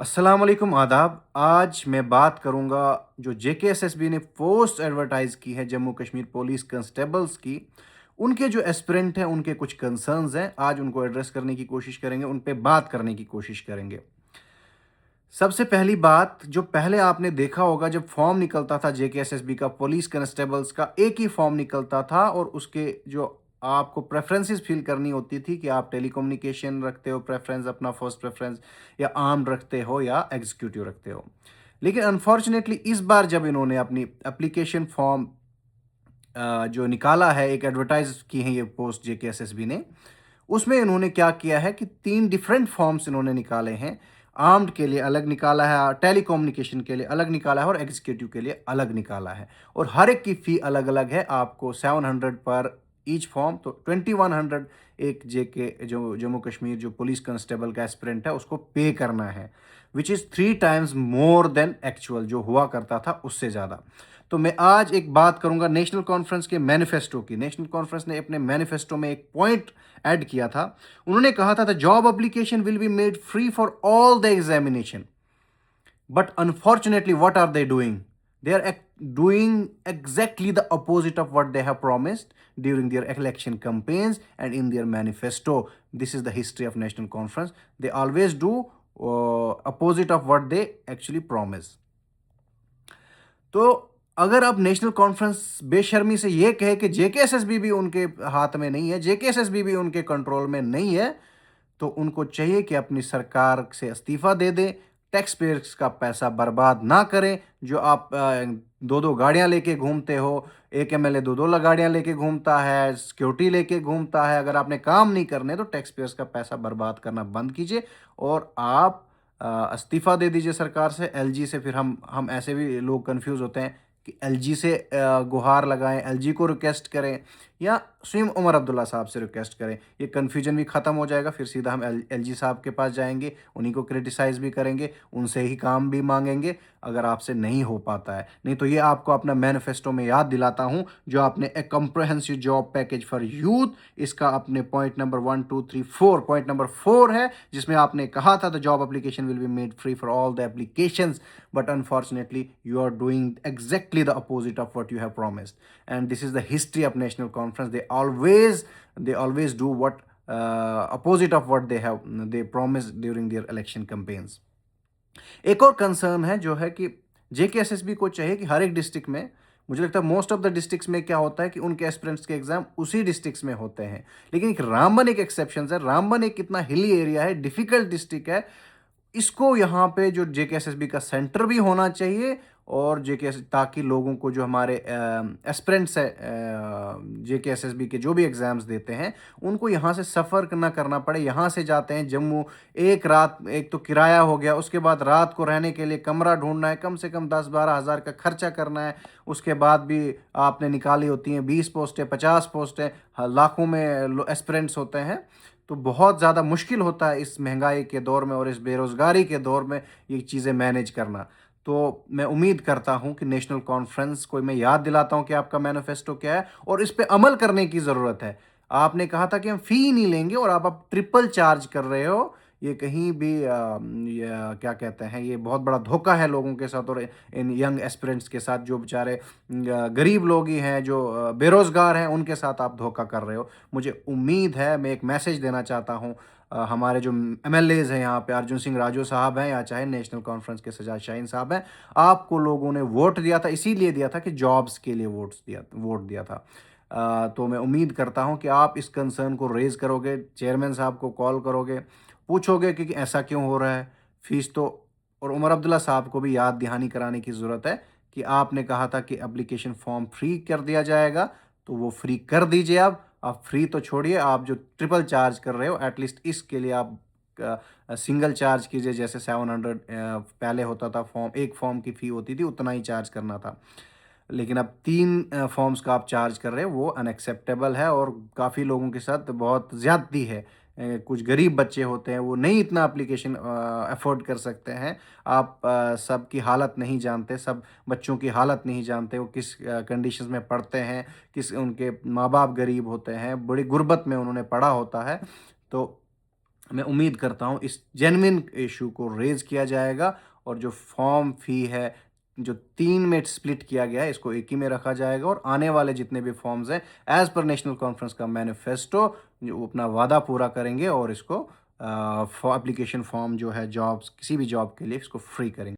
अस्सलाम वालेकुम आदाब। आज मैं बात करूंगा जो जेकेएसएसबी ने पोस्ट एडवर्टाइज की है जम्मू कश्मीर पुलिस कांस्टेबल्स की। उनके जो एस्पिरेंट हैं उनके कुछ कंसर्न्स हैं, आज उनको एड्रेस करने की कोशिश करेंगे, उन पे बात करने की कोशिश करेंगे। सबसे पहली बात, जो पहले आपने देखा होगा जब फॉर्म निकलता था जेकेएसएसबी का पुलिस कांस्टेबल्स का, एक ही फॉर्म निकलता था और उसके जो आपको प्रेफरेंसेस फिल करनी होती थी कि आप टेलीकम्युनिकेशन रखते हो प्रेफरेंस, अपना फर्स्ट प्रेफरेंस, या आर्म रखते हो या एग्जीक्यूटिव रखते हो। लेकिन अनफॉर्चुनेटली इस बार जब इन्होंने अपनी एप्लीकेशन फॉर्म जो निकाला है, एक एडवर्टाइज की है ये पोस्ट जेकेएसएसबी ने, उसमें इन्होंने क्या किया है कि 3 डिफरेंट फॉर्म्स इन्होंने निकाले हैं। आर्म्ड के लिए अलग निकाला है, टेलीकम्युनिकेशन के लिए अलग निकाला है और एग्जीक्यूटिव के लिए अलग निकाला है। और हर एक की फ़ी अलग-अलग है। आपको 700 पर ईच फॉर्म, तो 2100 एक जेके जो जम्मू कश्मीर जो पुलिस कांस्टेबल का एस्पिरेंट है उसको पे करना है, which is 3 times more than actual जो हुआ करता था उससे ज़्यादा। तो मैं आज एक बात करूंगा नेशनल कॉन्फ्रेंस के मैनिफेस्टो की। नेशनल कॉन्फ्रेंस ने अपने मैनिफेस्टो में एक पॉइंट ऐड किया था। उन्होंने कहा था the job application will be made free for all the examination, but unfortunately what are they doing? They are doing exactly the opposite of what they have promised during their election campaigns and in their manifesto. This is the history of national conference. They always do opposite of what they actually promise. तो अगर अब national conference बेशर्मी से ये कहे कि JKSSB भी उनके हाथ में नहीं है, जेकेएसएसबी भी उनके कंट्रोल में नहीं है, तो उनको चाहिए कि अपनी सरकार से इस्तीफा दे दें, टैक्स पेयर्स का पैसा बर्बाद ना करें। जो आप दो दो गाड़ियां लेके घूमते हो, एक एमएलए दो दो गाड़ियां लेके घूमता है, सिक्योरिटी लेके घूमता है, अगर आपने काम नहीं करने तो टैक्स पेयर्स का पैसा बर्बाद करना बंद कीजिए और आप इस्तीफा दे दीजिए सरकार से, एलजी से। फिर हम ऐसे भी लोग कंफ्यूज होते हैं कि एलजी से गुहार लगाएं, एलजी को रिक्वेस्ट करें या स्वयं उमर अब्दुल्ला साहब से रिक्वेस्ट करें। ये कन्फ्यूजन भी ख़त्म हो जाएगा। फिर सीधा हम एलजी साहब के पास जाएंगे, उन्हीं को क्रिटिसाइज़ भी करेंगे, उनसे ही काम भी मांगेंगे अगर आपसे नहीं हो पाता है। नहीं तो ये आपको अपना मैनिफेस्टो में याद दिलाता हूँ, जो आपने a comprehensive job package for youth, इसका अपने पॉइंट नंबर 1 2 3 4, पॉइंट नंबर 4 है, जिसमें आपने कहा था the job application will be made free for all the applications, but unfortunately you are doing exactly the opposite of what you have promised. And this is the history of national conference. They always do what opposite of what they promised during their election campaigns. एक और concern है जो है कि JKSSB को चाहिए कि हर एक डिस्ट्रिक्ट में, मुझे लगता है मोस्ट ऑफ द डिस्ट्रिक्ट्स में क्या होता है कि उनके एस्पिरेंट्स के एग्जाम उसी डिस्ट्रिक्ट्स में होते हैं। लेकिन एक रामबन एक एक्सेप्शन है। रामबन एक कितना हिली एरिया है, डिफिकल्ट डिस्ट्रिक्ट है। इसको यहाँ पे जो जेकेएसएसबी का सेंटर भी होना चाहिए, और जेकेएस ताकि लोगों को जो हमारे एस्पिरेंट्स है जेकेएसएसबी के जो भी एग्ज़ाम्स देते हैं उनको यहाँ से सफ़र ना करना पड़े। यहाँ से जाते हैं जम्मू, एक रात, एक तो किराया हो गया, उसके बाद रात को रहने के लिए कमरा ढूंढना है, कम से कम 10-12 हज़ार का खर्चा करना है। उसके बाद भी आपने निकाली होती हैं 20 पोस्टें, 50 पोस्टें, लाखों में एस्पिरेंट्स होते हैं। तो बहुत ज़्यादा मुश्किल होता है इस महंगाई के दौर में और इस बेरोज़गारी के दौर में ये चीज़ें मैनेज करना। तो मैं उम्मीद करता हूँ कि नेशनल कॉन्फ्रेंस को मैं याद दिलाता हूँ कि आपका मैनिफेस्टो क्या है और इस पे अमल करने की ज़रूरत है। आपने कहा था कि हम फ़ी नहीं लेंगे और आप ट्रिपल चार्ज कर रहे हो। ये कहीं भी क्या कहते हैं, ये बहुत बड़ा धोखा है लोगों के साथ और इन यंग एस्पिरेंट्स के साथ, जो बेचारे गरीब लोग ही हैं, जो बेरोज़गार हैं, उनके साथ आप धोखा कर रहे हो। मुझे उम्मीद है, मैं एक मैसेज देना चाहता हूँ हमारे जो एमएलएज़ हैं यहाँ पे, अर्जुन सिंह राजू साहब हैं या चाहे नेशनल कॉन्फ्रेंस के सजाद शाहीन साहब हैं, आपको लोगों ने वोट दिया था, इसीलिए दिया था कि जॉब्स के लिए वोट दिया था। तो मैं उम्मीद करता हूँ कि आप इस कंसर्न को रेज़ करोगे, चेयरमैन साहब को कॉल करोगे, पूछोगे कि ऐसा क्यों हो रहा है। फ़ीस तो, और उमर अब्दुल्ला साहब को भी याद दहानी कराने की ज़रूरत है कि आपने कहा था कि एप्लीकेशन फॉर्म फ्री कर दिया जाएगा, तो वो फ्री कर दीजिए। आप फ्री तो छोड़िए, आप जो ट्रिपल चार्ज कर रहे हो एटलीस्ट इसके लिए आप सिंगल चार्ज कीजिए। जैसे 700 पहले होता था, एक फॉर्म की फ़ी होती थी, उतना ही चार्ज करना था। लेकिन अब 3 फॉर्म्स का आप चार्ज कर रहे हो, वो अनएक्सेप्टेबल है और काफ़ी लोगों के साथ बहुत ज़्यादती है। कुछ गरीब बच्चे होते हैं, वो नहीं इतना एप्लीकेशन अफ़ोर्ड कर सकते हैं। आप सबकी हालत नहीं जानते, सब बच्चों की हालत नहीं जानते, वो किस कंडीशंस में पढ़ते हैं, उनके माँ-बाप गरीब होते हैं, बड़ी गुर्बत में उन्होंने पढ़ा होता है। तो मैं उम्मीद करता हूँ इस जेन्युइन इशू को रेज़ किया जाएगा और जो फॉर्म फ़ी है, जो 3 में स्प्लिट किया गया है, इसको एक ही में रखा जाएगा और आने वाले जितने भी फॉर्म्स हैं, एज़ पर नेशनल कॉन्फ्रेंस का मैनिफेस्टो जो वो अपना वादा पूरा करेंगे और इसको एप्लीकेशन फॉर्म जो है जॉब्स किसी भी जॉब के लिए इसको फ्री करेंगे।